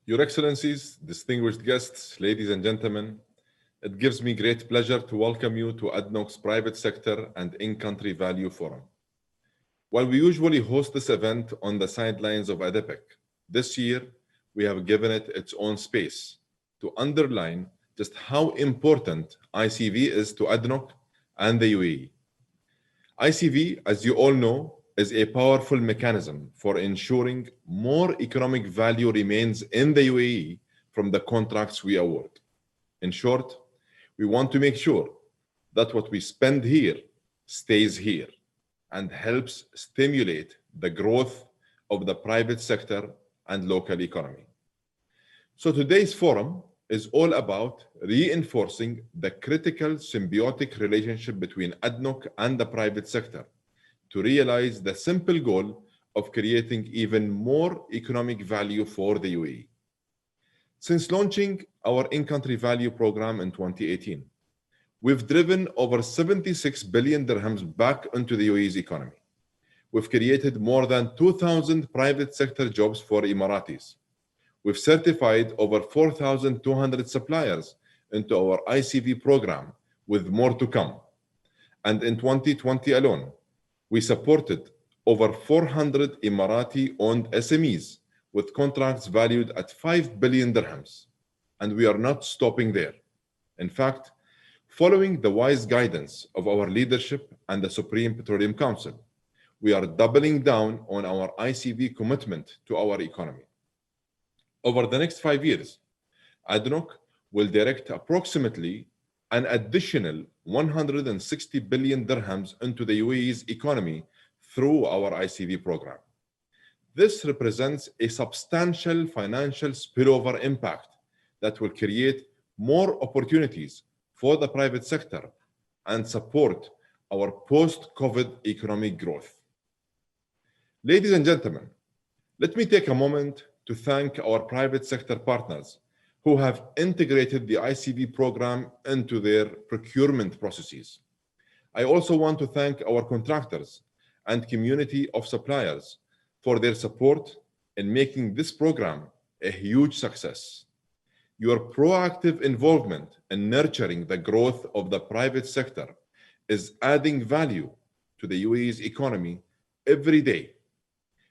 Your Excellencies, distinguished guests, ladies and gentlemen, it gives me great pleasure to welcome you to ADNOC's Private Sector and In-Country Value Forum. While we usually host this event on the sidelines of ADIPEC, this year we have given it its own space to underline just how important ICV is to ADNOC and the UAE. ICV, as you all know, is a powerful mechanism for ensuring more economic value remains in the UAE from the contracts we award. In short, we want to make sure that what we spend here stays here and helps stimulate the growth of the private sector and local economy. So today's forum is all about reinforcing the critical symbiotic relationship between ADNOC and the private sector to realize the simple goal of creating even more economic value for the UAE. Since launching our in-country value program in 2018, we've driven over 76 billion dirhams back into the UAE's economy. We've created more than 2,000 private sector jobs for Emiratis. We've certified over 4,200 suppliers into our ICV program, with more to come. And in 2020 alone, we supported over 400 Emirati-owned SMEs with contracts valued at 5 billion dirhams. And we are not stopping there. In fact, following the wise guidance of our leadership and the Supreme Petroleum Council, we are doubling down on our ICV commitment to our economy. Over the next 5 years, ADNOC will direct approximately an additional 160 billion dirhams into the UAE's economy through our ICV program. This represents a substantial financial spillover impact that will create more opportunities for the private sector and support our post-COVID economic growth. Ladies and gentlemen, let me take a moment to thank our private sector partners who have integrated the ICV program into their procurement processes. I also want to thank our contractors and community of suppliers for their support in making this program a huge success. Your proactive involvement in nurturing the growth of the private sector is adding value to the UAE's economy every day.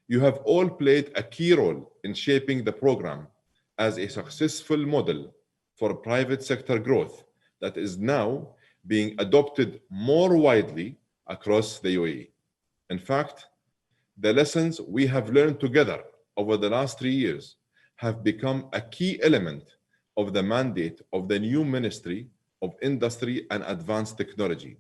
You have all played a key role in shaping the program as a successful model for private sector growth that is now being adopted more widely across the UAE. In fact, the lessons we have learned together over the last 3 years have become a key element of the mandate of the new Ministry of Industry and Advanced Technology.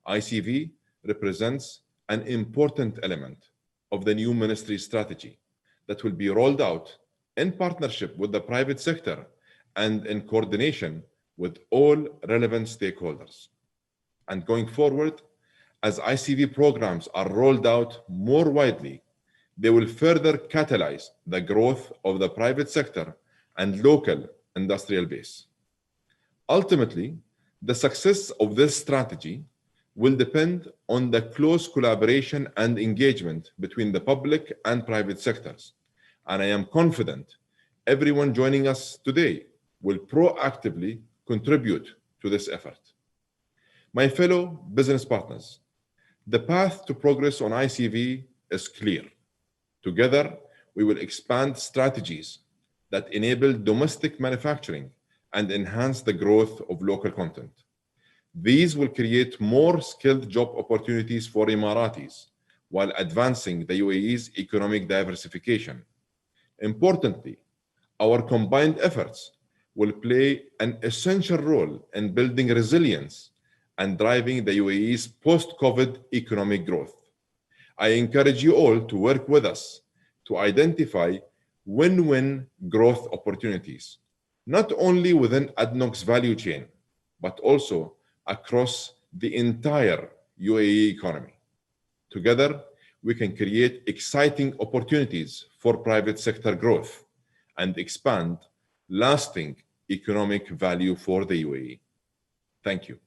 ICV represents an important element of the new ministry strategy that will be rolled out in partnership with the private sector and in coordination with all relevant stakeholders. And going forward, as ICV programs are rolled out more widely, they will further catalyze the growth of the private sector and local industrial base. Ultimately, the success of this strategy will depend on the close collaboration and engagement between the public and private sectors. And I am confident everyone joining us today will proactively contribute to this effort. My fellow business partners, the path to progress on ICV is clear. Together, we will expand strategies that enable domestic manufacturing and enhance the growth of local content. These will create more skilled job opportunities for Emiratis while advancing the UAE's economic diversification. Importantly, our combined efforts will play an essential role in building resilience and driving the UAE's post-COVID economic growth. I encourage you all to work with us to identify win-win growth opportunities, not only within ADNOC's value chain, but also across the entire UAE economy. Together, we can create exciting opportunities for private sector growth and expand lasting economic value for the UAE. Thank you.